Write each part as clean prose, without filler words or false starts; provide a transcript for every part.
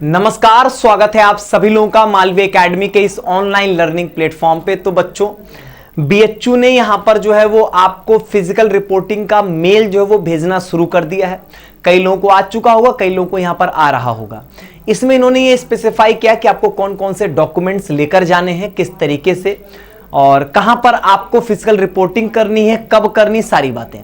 नमस्कार, स्वागत है आप सभी लोगों का मालवी एकेडमी के इस ऑनलाइन लर्निंग प्लेटफॉर्म पे। तो बच्चों, बीएचयू ने यहां पर जो है वो आपको फिजिकल रिपोर्टिंग का मेल जो है वो भेजना शुरू कर दिया है। कई लोगों को आ चुका होगा, कई लोगों को यहां पर आ रहा होगा। इसमें इन्होंने ये स्पेसिफाई किया कि आपको कौन कौन से डॉक्यूमेंट्स लेकर जाने हैं, किस तरीके से और कहां पर आपको फिजिकल रिपोर्टिंग करनी है, कब करनी, सारी बातें।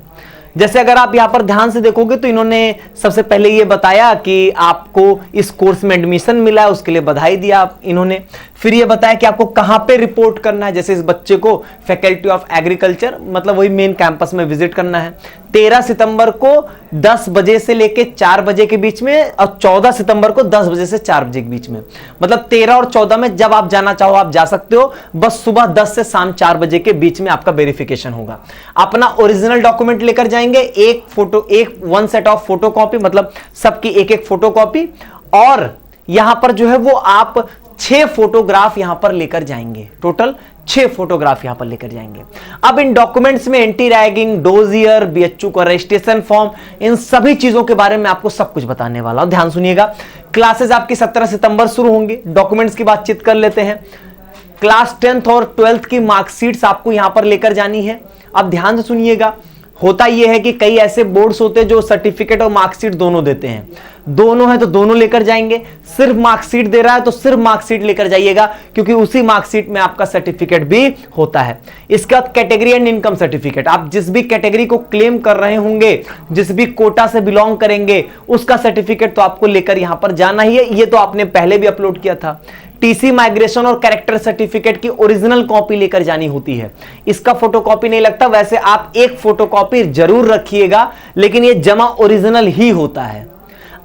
जैसे अगर आप यहां पर ध्यान से देखोगे तो इन्होंने सबसे पहले ये बताया कि आपको इस कोर्स में एडमिशन मिला है, उसके लिए बधाई दिया इन्होंने। फिर ये बताया कि आपको कहां पे रिपोर्ट करना है। जैसे इस बच्चे को फैकल्टी ऑफ एग्रीकल्चर, मतलब वही मेन कैंपस में विजिट करना है 13 सितंबर को 10 बजे से लेके 4 बजे के बीच में, और 14 सितंबर को 10 बजे से 4 बजे के बीच में। मतलब 13 और 14 में जब आप जाना चाहो आप जा सकते हो, बस सुबह 10 से शाम 4 बजे के बीच में आपका वेरिफिकेशन होगा। अपना ओरिजिनल डॉक्यूमेंट लेकर जाएंगे, वन सेट ऑफ फोटोकॉपी, मतलब सबकी एक फोटोकॉपी, और यहां पर जो है वो आप 6 फोटोग्राफ यहां पर लेकर जाएंगे। टोटल 6 फोटोग्राफ यहां पर लेकर जाएंगे। अब इन डॉक्यूमेंट्स में एंटी रैगिंग, डोजियर, बीएचयू का रजिस्ट्रेशन फॉर्म, इन सभी चीजों के बारे में आपको सब कुछ बताने वाला हूं। ध्यान सुनिएगा। क्लासेस आपकी 17 सितंबर शुरू होंगी। डॉक्यूमेंट्स की बातचीत कर लेते हैं। क्लास 10th और 12th की मार्कशीट्स आपको यहां पर लेकर जानी है। अब ध्यान से सुनिएगा। होता यह है कि कई ऐसे बोर्ड्स होते हैं जो सर्टिफिकेट और मार्कशीट दोनों देते हैं। दोनों है तो दोनों लेकर जाएंगे। सिर्फ मार्कशीट दे रहा है तो सिर्फ मार्कशीट लेकर जाइएगा, क्योंकि उसी मार्कशीट में आपका सर्टिफिकेट भी होता है। इसके बाद कैटेगरी एंड इनकम सर्टिफिकेट। आप जिस भी कैटेगरी को क्लेम कर रहे होंगे, जिस भी कोटा से बिलोंग करेंगे, उसका सर्टिफिकेट तो आपको लेकर यहां पर जाना ही है। ये तो आपने पहले भी अपलोड किया था। टीसी, माइग्रेशन और कैरेक्टर सर्टिफिकेट की ओरिजिनल कॉपी लेकर जानी होती है। इसका फोटोकॉपी नहीं लगता। वैसे आप एक फोटोकॉपी जरूर रखिएगा, लेकिन ये जमा ओरिजिनल ही होता है।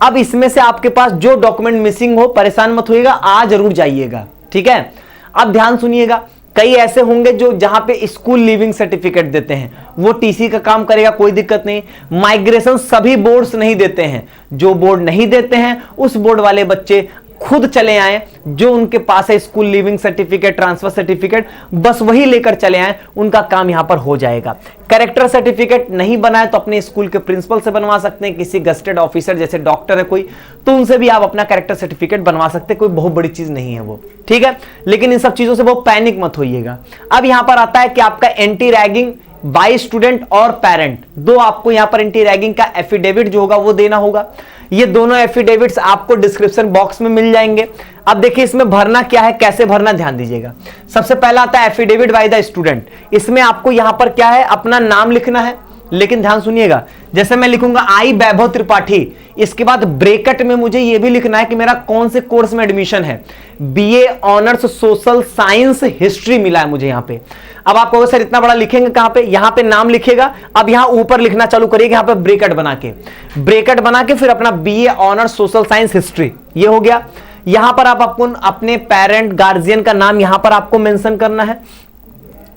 अब इसमें से आपके पास जो डॉक्यूमेंट मिसिंग हो, परेशान मत होइएगा, आ जरूर जाइएगा, ठीक है। अब ध्यान सुनिएगा। कई ऐसे होंगे जो जहां पे स्कूल लिविंग सर्टिफिकेट देते हैं, वो टीसी का काम करेगा, कोई दिक्कत नहीं। माइग्रेशन सभी बोर्ड्स नहीं देते हैं। जो बोर्ड नहीं देते हैं उस बोर्ड वाले बच्चे खुद चले आए, जो उनके पास है school leaving certificate, transfer certificate, बस वही लेकर चले आए, उनका काम यहां पर हो जाएगा। कैरेक्टर सर्टिफिकेट नहीं बनाए तो अपने स्कूल के प्रिंसिपल से बनवा सकते हैं, किसी गस्टेड ऑफिसर जैसे डॉक्टर है कोई, तो उनसे भी आप अपना कैरेक्टर सर्टिफिकेट बनवा सकते हैं। कोई बहुत बड़ी चीज नहीं है वो, ठीक है। लेकिन इन सब चीजों से वो पैनिक मत होइएगा। अब यहां पर आता है कि आपका एंटी रैगिंग बाय स्टूडेंट और पेरेंट, दो आपको यहां पर एंटी रैगिंग का एफिडेविट जो होगा वो देना होगा। ये दोनों एफिडेविट्स आपको डिस्क्रिप्शन बॉक्स में मिल जाएंगे। अब देखिए इसमें भरना क्या है, कैसे भरना, ध्यान दीजिएगा। सबसे पहला आता है एफिडेविट बाय द स्टूडेंट। इसमें आपको यहां पर क्या है, अपना नाम लिखना है। लेकिन ध्यान सुनिएगा, जैसे मैं लिखूंगा आई वैभव त्रिपाठी, इसके बाद ब्रैकेट में मुझे यह भी लिखना है कि मेरा कौन से कोर्स में एडमिशन है। BA honours social science history मिला है मुझे यहां पे। अब आप कहोगे सर इतना बड़ा लिखेंगे कहां पे, यहां पे नाम लिखेगा। अब यहां ऊपर लिखना चालू करिएगा, यहां पे ब्रैकेट बना के फिर अपना BA honours social science history, ये हो गया। यहां पर आप अपने पेरेंट गार्जियन का नाम यहां पर आपको मेंशन करना है।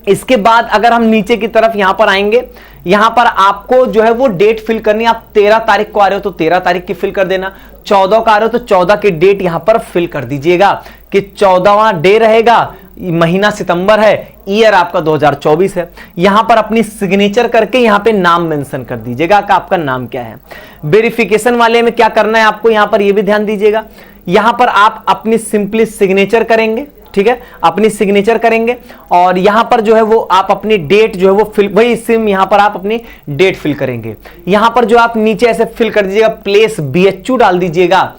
इसके बाद अगर हम नीचे की तरफ यहां पर आएंगे, यहां पर आपको जो है वो डेट फिल करनी है। आप 13 तारीख को आ रहे हो तो 13 तारीख की फिल कर देना, 14 को आ रहे हो तो 14 की डेट यहां पर फिल कर दीजिएगा कि 14वां डे रहेगा, महीना सितंबर है, ईयर आपका 2024 है। यहां पर अपनी सिग्नेचर करके यहां पे नाम मेंशन कर दीजिएगा कि आपका नाम क्या है। वेरिफिकेशन वाले में क्या करना है आपको, यहां पर यह भी ध्यान दीजिएगा। यहां पर आप अपनी सिंपली सिग्नेचर करेंगे, ठीक है, अपनी सिग्नेचर करेंगे, और यहां पर जो है वो आप अपनी डेट जो है वो फिल, वही सिम यहां पर आप अपनी डेट फिल करेंगे। यहां पर जो आप नीचे ऐसे फिल कर दीजिएगा, प्लेस बीएचयू डाल दीजिएगा,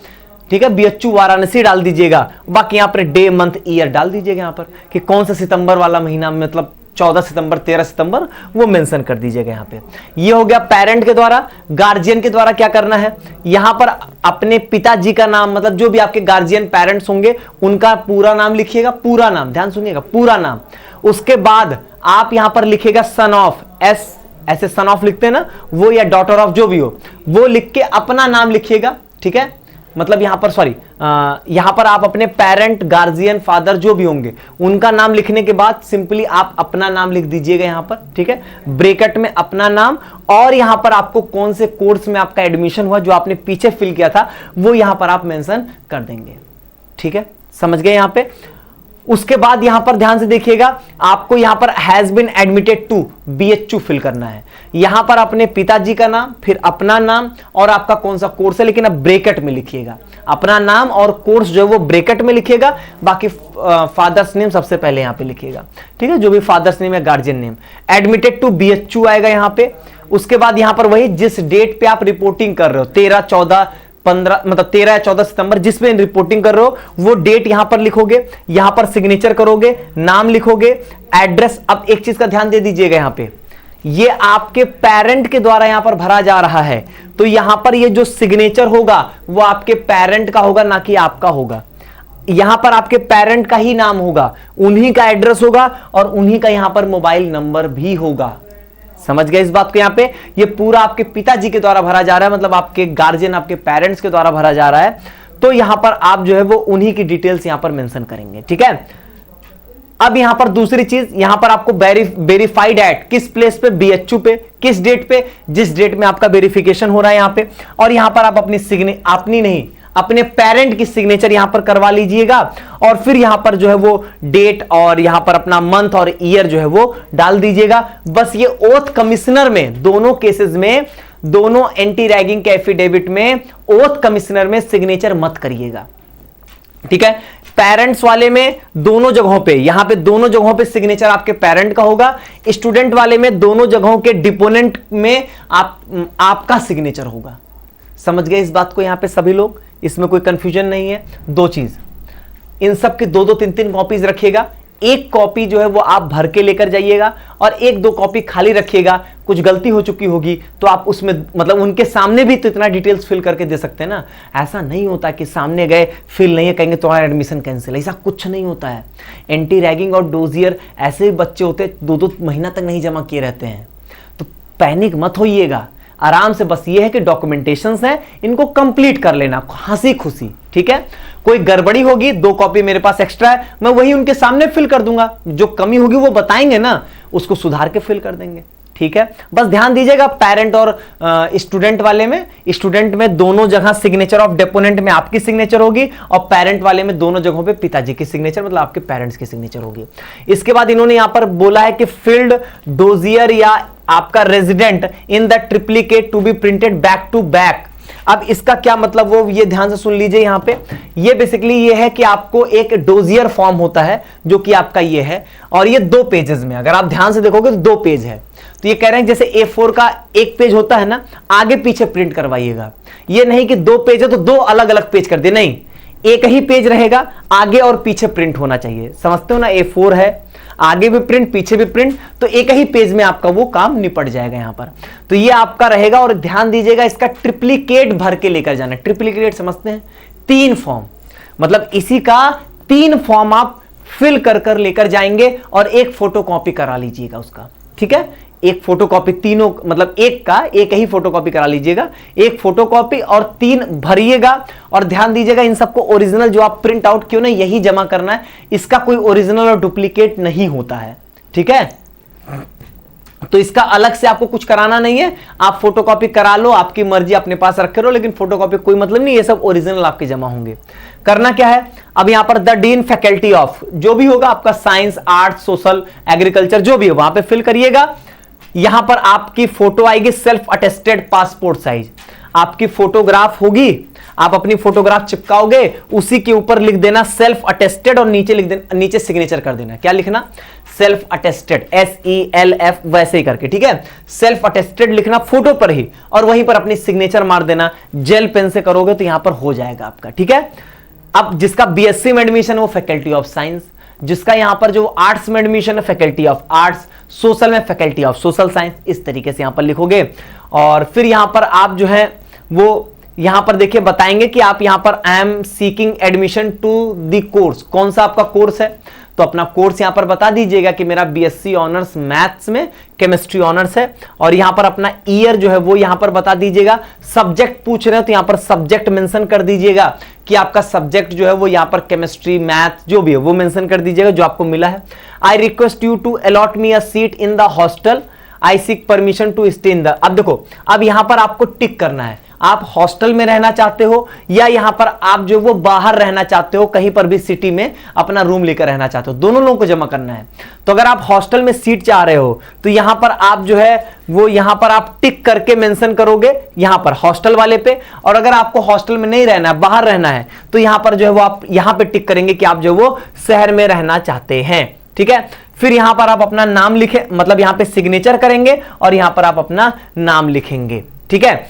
ठीक है, बीएचयू वाराणसी डाल दीजिएगा। बाकी यहां पर डे मंथ ईयर डाल दीजिएगा यहां पर कि कौन सा सितंबर वाला महीना, मतलब 14 सितंबर, 13 सितंबर, वो मेंशन कर दीजिएगा यहां पे। ये हो गया पेरेंट के द्वारा। गार्जियन के द्वारा क्या करना है, यहां पर अपने पिताजी का नाम, मतलब जो भी आपके गार्जियन पेरेंट्स होंगे उनका पूरा नाम लिखिएगा, पूरा नाम, ध्यान सुनिएगा, पूरा नाम। उसके बाद आप यहां पर लिखिएगा सन ऑफ, एस ऐसे सन ऑफ लिखते हैं ना वो, या डॉटर ऑफ, जो भी हो वो लिख के अपना नाम लिखिएगा, ठीक है। मतलब यहां पर यहां पर आप अपने पेरेंट, गार्जियन, फादर जो भी होंगे उनका नाम लिखने के बाद सिंपली आप अपना नाम लिख दीजिएगा यहां पर, ठीक है, ब्रैकेट में अपना नाम, और यहां पर आपको कौन से कोर्स में आपका एडमिशन हुआ जो आपने पीछे फिल किया था वो यहां पर आप मेंशन कर देंगे, ठीक है, समझ गए यहां पे। उसके बाद यहां पर ध्यान से देखिएगा, आपको यहां पर has been admitted to BHU fill करना है। यहां पर अपने पिताजी का नाम, फिर अपना नाम और आपका कौन सा कोर्स है, लेकिन अब ब्रैकेट में लिखिएगा। अपना नाम और कोर्स जो है वो ब्रैकेट में लिखिएगा, बाकी फादर्स नेम सबसे पहले यहां पे लिखिएगा, ठीक है, जो भी फादर्स नेम है, guardian name. Admitted to BHU आएगा यहां पे। उसके बाद यहां पर वही जिस डेट पे आप रिपोर्टिंग कर रहे हो, 13, 14, 15, मतलब 13 या 14 सितंबर जिसमें रिपोर्टिंग कर रहे हो, वो डेट यहां पर लिखोगे, यहां पर सिग्नेचर करोगे, नाम लिखोगे, एड्रेस। अब एक चीज का ध्यान दे दीजिएगा, यहां पे ये आपके पेरेंट के द्वारा यहां पर भरा जा रहा है, तो यहां पर ये जो सिग्नेचर होगा वो आपके पेरेंट का होगा, ना कि आपका होगा। यहां पर आपके पेरेंट का ही नाम होगा, उन्हीं का एड्रेस होगा और उन्हीं का यहां पर मोबाइल नंबर भी होगा। समझ गए इस बात को? यहां पे ये पूरा आपके पिताजी के द्वारा भरा जा रहा है, मतलब आपके गार्जियन, आपके पेरेंट्स के द्वारा भरा जा रहा है, तो यहां पर आप जो है वो उन्हीं की डिटेल्स यहां पर मेंशन करेंगे, ठीक है। अब यहां पर दूसरी चीज, यहां पर आपको वेरीफाइड एट किस प्लेस पे, BHU पे, किस डेट पे, जिस डेट में आपका वेरिफिकेशन हो रहा है यहां पे, और यहां पर आप अपनी नहीं, अपने पेरेंट की सिग्नेचर यहां पर करवा लीजिएगा, और फिर यहां पर जो है वो डेट और यहां पर अपना मंथ और ईयर जो है वो डाल दीजिएगा। बस ये ओथ कमिश्नर में, दोनों केसेस में, दोनों एंटी रैगिंग के एफिडेविट में ओथ कमिश्नर में सिग्नेचर मत करिएगा, ठीक है। पेरेंट्स वाले में दोनों जगहों पे, यहां पे दोनों जगहों पे सिग्नेचर आपके पेरेंट का होगा। स्टूडेंट वाले में दोनों जगहों के डिपोनेंट में आपका सिग्नेचर होगा। समझ गए इस बात को यहां पे सभी लोग? इसमें कोई कंफ्यूजन नहीं है। दो चीज, इन सब की 2-2, 3-3 कॉपीज रखिएगा। एक कॉपी जो है वो आप भर के लेकर जाइएगा और 1-2 कॉपी खाली रखिएगा। कुछ गलती हो चुकी होगी तो आप उसमें, मतलब उनके सामने भी तो इतना डिटेल्स फिल करके दे सकते हैं ना। ऐसा नहीं होता कि सामने गए फिल नहीं है, कहेंगे तुम्हारा एडमिशन कैंसिल, ऐसा कुछ नहीं होता है। एंटी रैगिंग और डोजियर ऐसे बच्चे होते हैं 2-2 महीना तक नहीं जमा किए रहते हैं, तो पैनिक मत होइएगा, आराम से। बस ये है कि डॉक्यूमेंटेशंस हैं, इनको कंप्लीट कर लेना हंसी खुशी, ठीक है। कोई गड़बड़ी होगी, 2 कॉपी मेरे पास एक्स्ट्रा है, मैं वही उनके सामने फिल कर दूंगा। जो कमी होगी वो बताएंगे ना, उसको सुधार के फिल कर देंगे, ठीक है। बस ध्यान दीजिएगा, पेरेंट और स्टूडेंट वाले में, स्टूडेंट में दोनों जगह सिग्नेचर ऑफ डेपोनेंट में आपकी सिग्नेचर होगी, और पेरेंट वाले में दोनों जगहों पे पिताजी की सिग्नेचर, मतलब आपके पेरेंट्स की सिग्नेचर होगी। इसके बाद इन्होंने यहां पर बोला है कि फील्ड डोजियर या आपका resident in the triplicate to be printed back to back. अब इसका क्या मतलब, वो ये ध्यान से सुन लीजिए। यहां पे ये बेसिकली ये है कि आपको एक डोजियर फॉर्म होता है जो कि आपका ये है, और ये 2 पेजेस में, अगर आप ध्यान से देखोगे तो 2 पेज है। तो ये कह रहे हैं जैसे A4 का 1 पेज होता है ना, आगे पीछे प्रिंट करवाइएगा। ये नहीं कि 2 पेज है तो 2 अलग अलग पेज कर दे, नहीं, एक ही पेज रहेगा, आगे और पीछे प्रिंट होना चाहिए। समझते हो ना, A4 है, आगे भी प्रिंट पीछे भी प्रिंट, तो एक ही पेज में आपका वो काम निपट जाएगा यहां पर। तो ये आपका रहेगा, और ध्यान दीजिएगा इसका ट्रिप्लिकेट भर के लेकर जाना। ट्रिप्लिकेट समझते हैं, 3 फॉर्म, मतलब इसी का 3 फॉर्म आप फिल कर कर लेकर जाएंगे, और एक फोटो कॉपी करा लीजिएगा उसका, ठीक है। एक फोटोकॉपी, तीनों मतलब एक ही फोटोकॉपी करा लीजिएगा, एक फोटोकॉपी और 3 भरिएगा। और ध्यान दीजिएगा इन सबको ओरिजिनल जो आप प्रिंट आउट क्यों ना यही जमा करना है, इसका कोई ओरिजिनल और डुप्लीकेट नहीं होता है, ठीक है। तो इसका अलग से आपको कुछ कराना नहीं है, आप फोटोकॉपी करा लो, आपकी मर्जी, अपने पास रखे रहो, लेकिन फोटोकॉपी कोई मतलब नहीं, ये सब ओरिजिनल आपके जमा होंगे। करना क्या है, अब यहां पर द डीन फैकल्टी ऑफ, जो भी होगा आपका साइंस, आर्ट्स, सोशल, एग्रीकल्चर, जो भी हो वहां पे फिल करिएगा। यहां पर आपकी फोटो आएगी सेल्फ अटेस्टेड पासपोर्ट साइज, आपकी फोटोग्राफ होगी, आप अपनी फोटोग्राफ चिपकाओगे, उसी के ऊपर लिख देना सेल्फ अटेस्टेड, और नीचे लिख देना, नीचे सिग्नेचर कर देना। क्या लिखना, सेल्फ अटेस्टेड, SELF वैसे ही करके, ठीक है। सेल्फ अटेस्टेड लिखना फोटो पर ही, और वहीं पर अपनी सिग्नेचर मार देना। जेल पेन से करोगे तो यहां पर हो जाएगा आपका, ठीक है। अब जिसका BSc में एडमिशन वो फैकल्टी ऑफ साइंस, जिसका यहां पर जो आर्ट्स में एडमिशन है फैकल्टी ऑफ आर्ट्स, सोशल में फैकल्टी ऑफ सोशल साइंस, इस तरीके से यहां पर लिखोगे। और फिर यहां पर आप जो है वो यहां पर देखिए बताएंगे कि आप यहां पर I am seeking admission to the course, कौन सा आपका कोर्स है, तो अपना कोर्स यहां पर बता दीजिएगा कि मेरा BSc ऑनर्स मैथ्स में केमिस्ट्री ऑनर्स है, और यहां पर अपना ईयर जो है वो यहां पर बता दीजिएगा। सब्जेक्ट पूछ रहे हो तो यहां पर सब्जेक्ट मेंशन कर दीजिएगा कि आपका सब्जेक्ट जो है वो यहां पर केमिस्ट्री, मैथ जो भी है वो मेंशन कर दीजिएगा जो आपको मिला है। I request you to allot me a seat in the hostel, I seek permission to stay in the. अब देखो, अब यहां पर आपको टिक करना है, आप हॉस्टल में रहना चाहते हो या यहां पर आप जो वो बाहर रहना चाहते हो, कहीं पर भी सिटी में अपना रूम लेकर रहना चाहते हो, दोनों लोगों को जमा करना है। तो अगर आप हॉस्टल में सीट चाह रहे हो तो यहां पर आप जो है वो यहां पर आप टिक करके मेंशन करोगे यहां पर हॉस्टल वाले पे, और अगर आपको हॉस्टल में नहीं रहना है, बाहर रहना है, तो यहां पर जो है वो आप यहां पे टिक करेंगे कि आप जो वो शहर में रहना चाहते हैं। ठीक है, फिर यहां पर आप अपना नाम लिखे, मतलब यहां पे सिग्नेचर करेंगे और यहां पर आप अपना नाम लिखेंगे। ठीक है,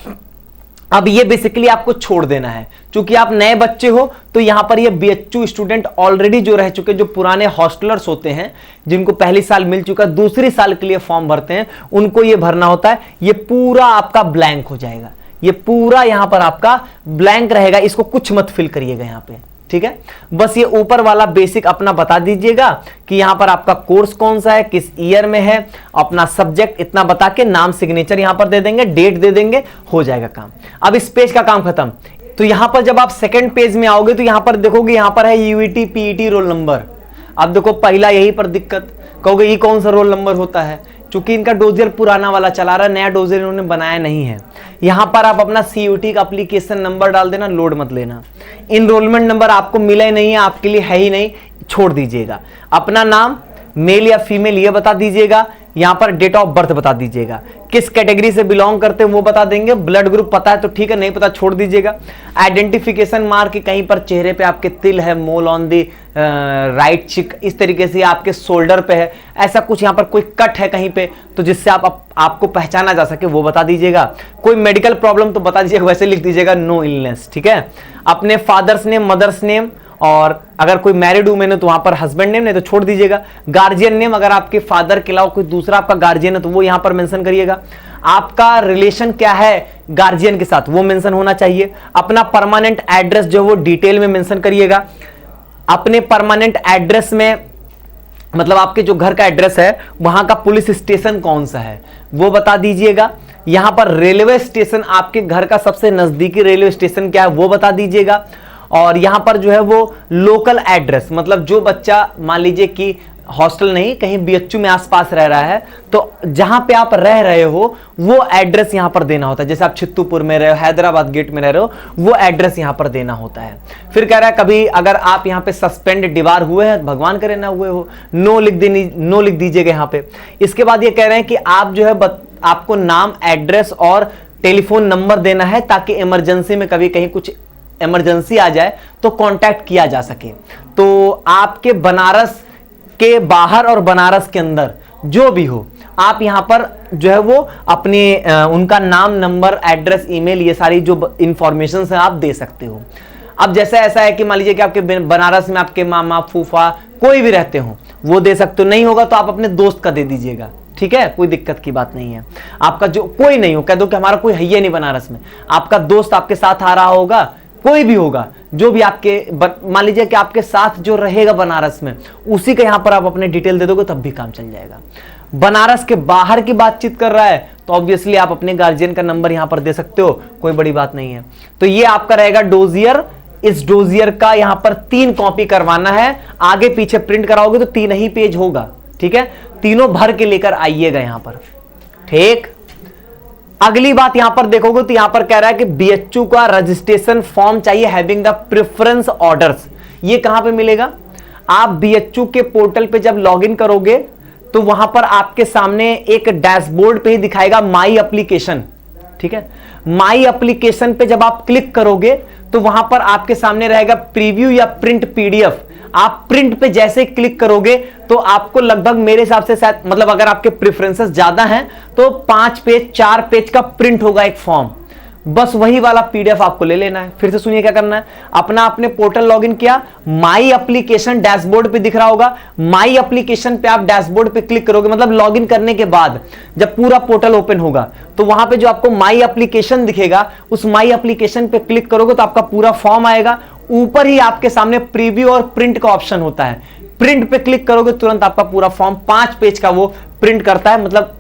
अब ये बेसिकली आपको छोड़ देना है, क्योंकि आप नए बच्चे हो तो यहां पर ये बीएचयू स्टूडेंट ऑलरेडी जो रह चुके, जो पुराने हॉस्टलर्स होते हैं जिनको पहली साल मिल चुका, दूसरी साल के लिए फॉर्म भरते हैं, उनको ये भरना होता है। ये पूरा आपका ब्लैंक हो जाएगा, ये पूरा यहां पर आपका ब्लैंक रहेगा, इसको कुछ मत फिल करिएगा यहां पे। ठीक है, बस ये ऊपर वाला बेसिक अपना बता दीजिएगा कि यहां पर आपका कोर्स कौन सा है, किस ईयर में है, अपना सब्जेक्ट इतना बता के नाम सिग्नेचर यहां पर दे देंगे, डेट दे देंगे, हो जाएगा काम। अब इस पेज का काम खत्म। तो यहां पर जब आप सेकंड पेज में आओगे तो यहां पर देखोगे यहां पर है यूईटी पीईटी रोल नंबर। अब देखो पहला यही पर दिक्कत, कहोगे ये कौन सा रोल नंबर होता है, क्योंकि इनका डोजियर पुराना वाला चला रहा है, नया डोजियर इन्होंने बनाया नहीं है। यहां पर आप अपना सीयूटी का एप्लीकेशन नंबर डाल देना, लोड मत लेना। इनरोलमेंट नंबर आपको मिला ही नहीं है, आपके लिए है ही नहीं, छोड़ दीजिएगा। अपना नाम मेल या फीमेल ये बता दीजिएगा, यहां पर डेट ऑफ बर्थ बता दीजिएगा, किस कैटेगरी से बिलोंग करते हैं वो बता देंगे, ब्लड ग्रुप पता है तो ठीक है, नहीं पता छोड़ दीजिएगा। आइडेंटिफिकेशन मार्क, कहीं पर चेहरे पे आपके तिल है, मोल ऑन दी राइट चिक, इस तरीके से आपके शोल्डर पे है, ऐसा कुछ यहां पर कोई कट है कहीं पे तो जिससे आपको पहचाना जा सके वो बता दीजिएगा। कोई मेडिकल प्रॉब्लम तो बता दीजिएगा, वैसे लिख दीजिएगा नो इलनेस। ठीक है, अपने फादर्स नेम, मदर्स नेम, और अगर कोई मैरिड वुमेन है तो वहां पर हस्बैंड नेम, नहीं तो छोड़ दीजिएगा। गार्जियन नेम, अगर आपके फादर के अलावा कोई दूसरा आपका गार्जियन है तो वो यहां पर मेंशन करिएगा। आपका रिलेशन क्या है गार्जियन के साथ वो मेंशन होना चाहिए। अपना परमानेंट एड्रेस जो वो डिटेल में मेंशन करिएगा। अपने परमानेंट एड्रेस में मतलब आपके जो घर का एड्रेस है वहां का पुलिस स्टेशन कौन सा है वो बता दीजिएगा। यहां पर रेलवे स्टेशन, आपके घर का सबसे नजदीकी रेलवे स्टेशन क्या है वो बता दीजिएगा। और यहां पर जो है वो लोकल एड्रेस, मतलब जो बच्चा मान लीजिए कि हॉस्टल नहीं कहीं बीएचयू में आसपास रह रहा है तो जहां पे आप रह रहे हो वो एड्रेस यहां पर देना होता है। जैसे आप छित्तूपुर में रहे हो, हैदराबाद गेट में रह रहे हो, वो एड्रेस यहां पर देना होता है। फिर कह रहा है कभी अगर आप यहां पे सस्पेंड डिबार हुए हैं, भगवान करे ना हुए हो, नो लिख दीजिएगा यहां पे। इसके बाद ये कह रहे हैं कि आप जो है आपको नाम, एड्रेस और टेलीफोन नंबर देना है ताकि इमरजेंसी में कभी कहीं कुछ इमरजेंसी आ जाए तो कांटेक्ट किया जा सके। तो आपके बनारस के बाहर और बनारस के अंदर जो भी हो, आप यहां पर जो है वो अपने उनका नाम, नंबर, एड्रेस, ईमेल, ये सारी जो इंफॉर्मेशन है आप दे सकते हो। अब जैसा ऐसा है कि मान लीजिए कि आपके बनारस में आपके मामा, फूफा कोई भी रहते हो वो दे सकते हो, नहीं होगा तो आप अपने दोस्त का दे दीजिएगा। ठीक है, कोई दिक्कत की बात नहीं है। आपका जो कोई नहीं हो, कह दो कि हमारा कोई है ही नहीं बनारस में, आपका दोस्त आपके साथ आ रहा होगा, कोई भी होगा, जो भी आपके मान लीजिए कि आपके साथ जो रहेगा बनारस में, उसी का यहां पर आप अपने डिटेल दे दोगे तब भी काम चल जाएगा। बनारस के बाहर की बातचीत कर रहा है तो ऑब्वियसली आप अपने गार्जियन का नंबर यहां पर दे सकते हो, कोई बड़ी बात नहीं है। तो ये आपका रहेगा डोजियर। इस डोजियर का यहां पर 3 कॉपी करवाना है, आगे पीछे प्रिंट कराओगे तो 3 ही पेज होगा। ठीक है, तीनों भर के लेकर आइएगा यहां पर। ठीक, अगली बात यहां पर देखोगे तो यहां पर कह रहा है कि बीएचयू का रजिस्ट्रेशन फॉर्म चाहिए हैविंग द प्रेफरेंस ऑर्डर्स। ये कहां पे मिलेगा? आप बीएचयू के पोर्टल पे जब लॉगिन करोगे तो वहां पर आपके सामने एक डैशबोर्ड पे ही दिखाएगा माई एप्लीकेशन। ठीक है, माई एप्लीकेशन पे जब आप क्लिक करोगे तो वहां पर आपके सामने रहेगा प्रीव्यू या प्रिंट पीडीएफ। आप प्रिंट पे जैसे क्लिक करोगे तो आपको लगभग मेरे हिसाब से शायद मतलब अगर आपके प्रेफरेंसेस ज्यादा हैं तो 5 पेज 4 पेज का प्रिंट होगा एक फॉर्म, बस वही वाला पीडीएफ आपको ले लेना है। फिर से सुनिए क्या करना है। अपना आपने पोर्टल लॉगिन किया, माई एप्लीकेशन डैशबोर्ड पे दिख रहा होगा, माई एप्लीकेशन पे आप डैशबोर्ड पे क्लिक करोगे, मतलब लॉगिन करने के बाद जब पूरा पोर्टल ओपन होगा तो वहां पे जो आपको माई एप्लीकेशन दिखेगा उस माई एप्लीकेशन पे क्लिक करोगे तो आपका पूरा फॉर्म आएगा। ऊपर ही आपके सामने प्रीव्यू और प्रिंट का ऑप्शन होता है, प्रिंट पे क्लिक करोगे तुरंत आपका पूरा फॉर्म 5 पेज का वो प्रिंट करता है। मतलब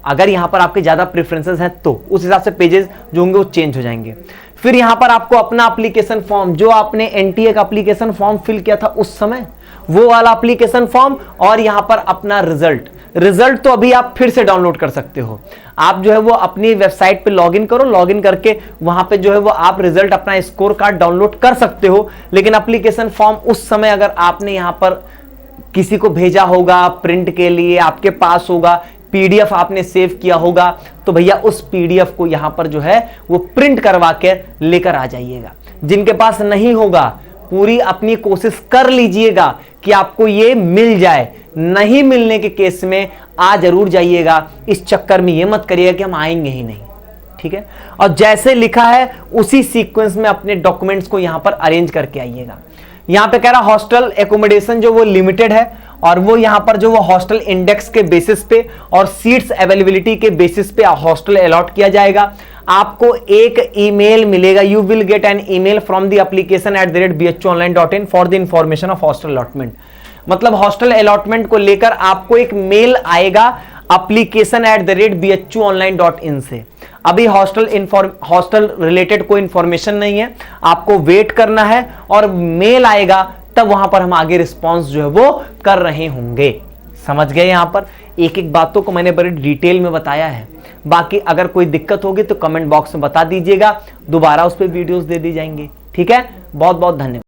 अगर यहां पर आपके ज्यादा प्रेफरेंसेस हैं तो उस हिसाब से पेजेस जो होंगे वो चेंज हो जाएंगे। फिर यहां पर आपको अपना एप्लीकेशन फॉर्म, जो आपने एनटीए का एप्लीकेशन फॉर्म फिल किया था उस समय, वो वाला एप्लीकेशन फॉर्म, और यहां पर अपना रिजल्ट रिजल्ट तो अभी आप फिर से डाउनलोड कर सकते हो। आप जो है वो अपनी वेबसाइट पे लॉगिन करो, लॉगिन करके वहां पे जो है वो आप रिजल्ट अपना स्कोर कार्ड डाउनलोड कर सकते हो। लेकिन एप्लीकेशन फॉर्म उस समय अगर आपने यहां पर किसी को भेजा होगा प्रिंट के लिए, आपके पास होगा, पीडीएफ आपने सेव किया होगा, तो भैया उस पीडीएफ को यहां पर जो है वो प्रिंट करवा के लेकर आ जाइएगा। जिनके पास नहीं होगा पूरी अपनी कोशिश कर लीजिएगा कि आपको ये मिल जाए। नहीं मिलने के केस में आ जरूर जाइएगा, इस चक्कर में ये मत करिएगा कि हम आएंगे ही नहीं, ठीक है। और जैसे लिखा है उसी सीक्वेंस में अपने डॉक्यूमेंट्स को यहां पर अरेंज करके आइएगा। यहां पे कह रहा हॉस्टल एकोमोडेशन जो वो लिमिटेड है, और वो यहां पर जो वो हॉस्टल इंडेक्स के बेसिस पे और सीट्स अवेलेबिलिटी के बेसिस पे हॉस्टल अलॉट किया जाएगा। आपको एक ईमेल मिलेगा, you will get an email from the application @bhuonline.in for the information of hostel allotment. मतलब हॉस्टल अलॉटमेंट को लेकर आपको एक मेल आएगा एप्लीकेशन @bhuonline.in से। अभी हॉस्टल रिलेटेड कोई इंफॉर्मेशन नहीं है, आपको वेट करना है और मेल आएगा, तब वहां पर हम आगे रिस्पॉन्स जो है वो कर रहे होंगे। समझ गए? यहां पर एक एक बातों को मैंने बड़ी डिटेल में बताया है। बाकी अगर कोई दिक्कत होगी तो कमेंट बॉक्स में बता दीजिएगा, दोबारा उस पर वीडियोस दे दी जाएंगी। ठीक है, बहुत बहुत धन्यवाद।